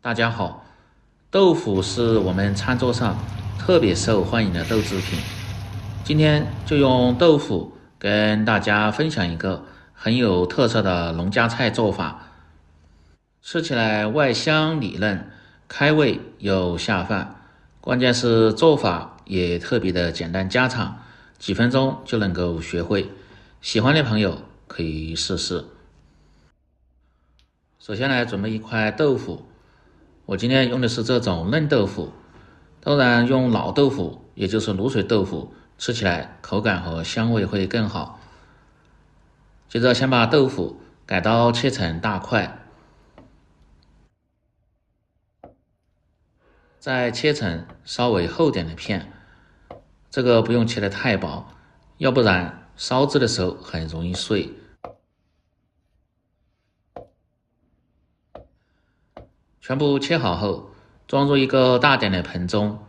大家好，豆腐是我们餐桌上特别受欢迎的豆制品。今天就用豆腐跟大家分享一个很有特色的农家菜做法，吃起来外香里嫩，开胃又下饭。关键是做法也特别的简单家常，几分钟就能够学会。喜欢的朋友可以试试。首先来准备一块豆腐，我今天用的是这种嫩豆腐，当然用老豆腐，也就是卤水豆腐，吃起来口感和香味会更好。接着先把豆腐改刀切成大块，再切成稍微厚点的片，这个不用切得太薄，要不然烧制的时候很容易碎。全部切好后，装入一个大点的盆中，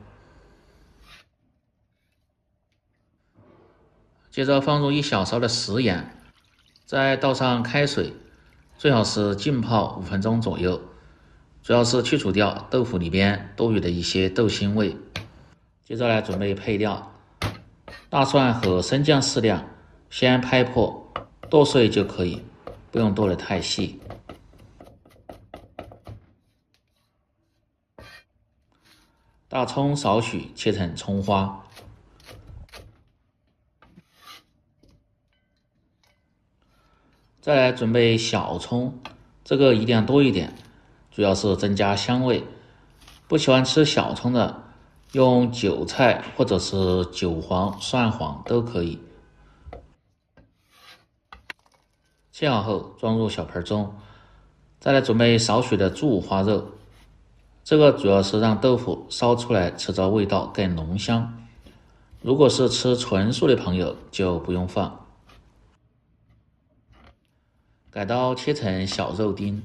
接着放入1小勺的食盐，再倒上开水，最好是浸泡5分钟左右，主要是去除掉豆腐里边多余的一些豆腥味。接着来准备配料，大蒜和生姜适量，先拍破剁碎就可以，不用剁得太细。大葱少许，切成葱花。再来准备小葱，这个一定要多一点，主要是增加香味。不喜欢吃小葱的，用韭菜或者是韭黄、蒜黄都可以。切好后装入小盆中。再来准备少许的猪五花肉，这个主要是让豆腐烧出来吃着味道更浓香。如果是吃纯素的朋友就不用放。改刀切成小肉丁，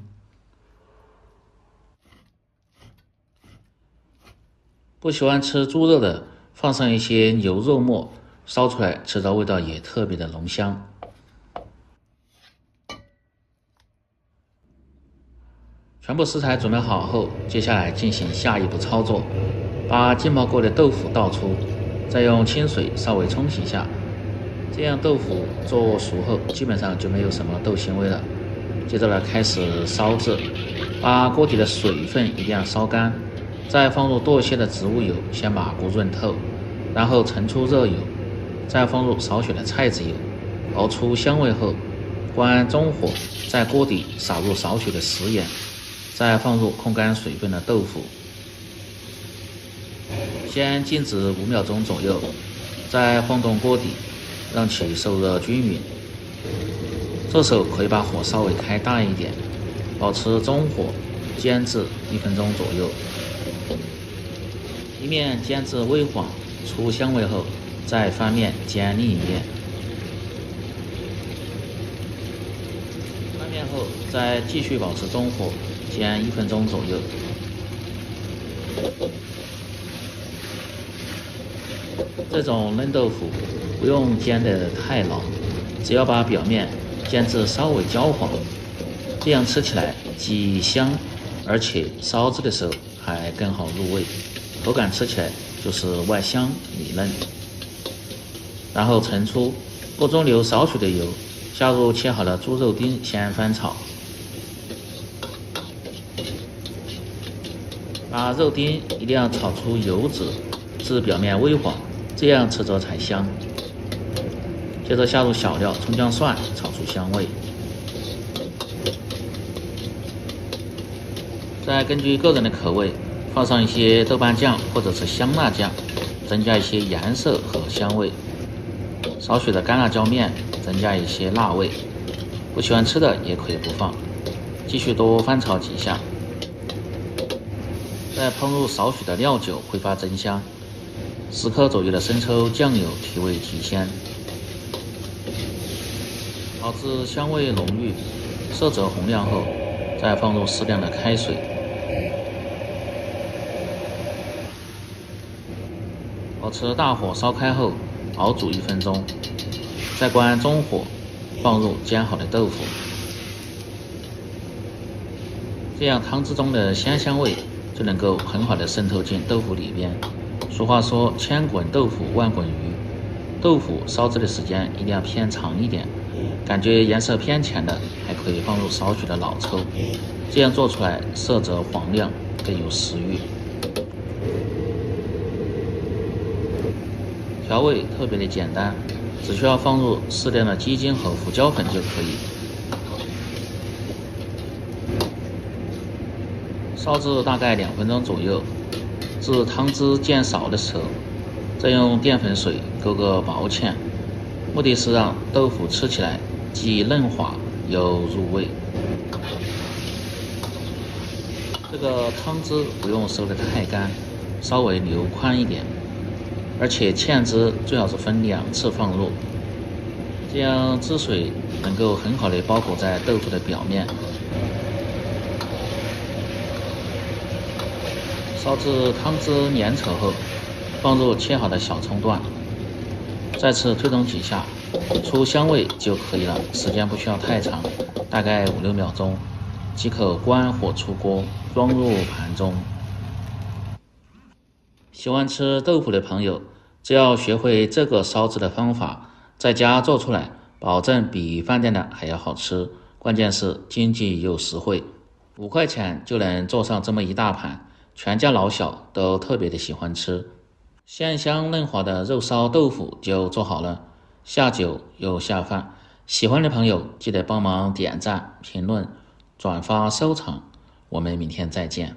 不喜欢吃猪肉的，放上一些牛肉末，烧出来吃着味道也特别的浓香。全部食材准备好后，接下来进行下一步操作，把浸泡过的豆腐倒出，再用清水稍微冲洗一下，这样豆腐做熟后基本上就没有什么豆腥味了。接着呢，开始烧制，把锅底的水分一定要烧干，再放入多些的植物油，先把锅润透，然后盛出热油，再放入少许的菜籽油，熬出香味后，关中火，在锅底撒入少许的食盐，再放入控干水分的豆腐，先静止5秒钟左右，再晃动锅底，让其受热均匀。这时候可以把火稍微开大一点，保持中火煎至1分钟左右。一面煎至微黄出香味后，再翻面煎另一面。翻面后再继续保持中火煎1分钟左右。这种嫩豆腐不用煎得太老，只要把表面煎至稍微焦黄，这样吃起来既香，而且烧制的时候还更好入味，口感吃起来就是外香里嫩。然后盛出，锅中留少许的油，下入切好的猪肉丁，先翻炒。把肉丁一定要炒出油脂，至表面微黄，这样吃着才香。接着下入小料葱姜蒜，炒出香味。再根据个人的口味，放上一些豆瓣酱或者是香辣酱，增加一些颜色和香味。少许的干辣椒面，增加一些辣味。不喜欢吃的也可以不放。继续多翻炒几下。再烹入少许的料酒，挥发增香。10克左右的生抽、酱油提味提鲜。炒至香味浓郁，色泽红亮后，再放入适量的开水，保持大火烧开后，熬煮1分钟，再关中火，放入煎好的豆腐。这样汤汁中的鲜香味就能够很好的渗透进豆腐里边。俗话说千滚豆腐万滚鱼，豆腐烧制的时间一定要偏长一点，感觉颜色偏浅的还可以放入少许的老抽，这样做出来色泽黄亮，更有食欲。调味特别的简单，只需要放入适量的鸡精和胡椒粉就可以。烧至大概2分钟左右，至汤汁渐少的时候，再用淀粉水勾个薄芡，目的是让豆腐吃起来既嫩滑又入味。这个汤汁不用收得太干，稍微留宽一点，而且芡汁最好是分2次放入，这样汁水能够很好的包裹在豆腐的表面。烧至汤汁粘稠后，放入切好的小葱段，再次推动几下，出香味就可以了，时间不需要太长，大概5-6秒钟即可关火出锅，装入盘中。喜欢吃豆腐的朋友，只要学会这个烧制的方法，在家做出来，保证比饭店的还要好吃，关键是经济又实惠，5块钱就能做上这么一大盘，全家老小都特别的喜欢吃。鲜香嫩滑的肉烧豆腐就做好了，下酒又下饭。喜欢的朋友记得帮忙点赞、评论、转发、收藏，我们明天再见。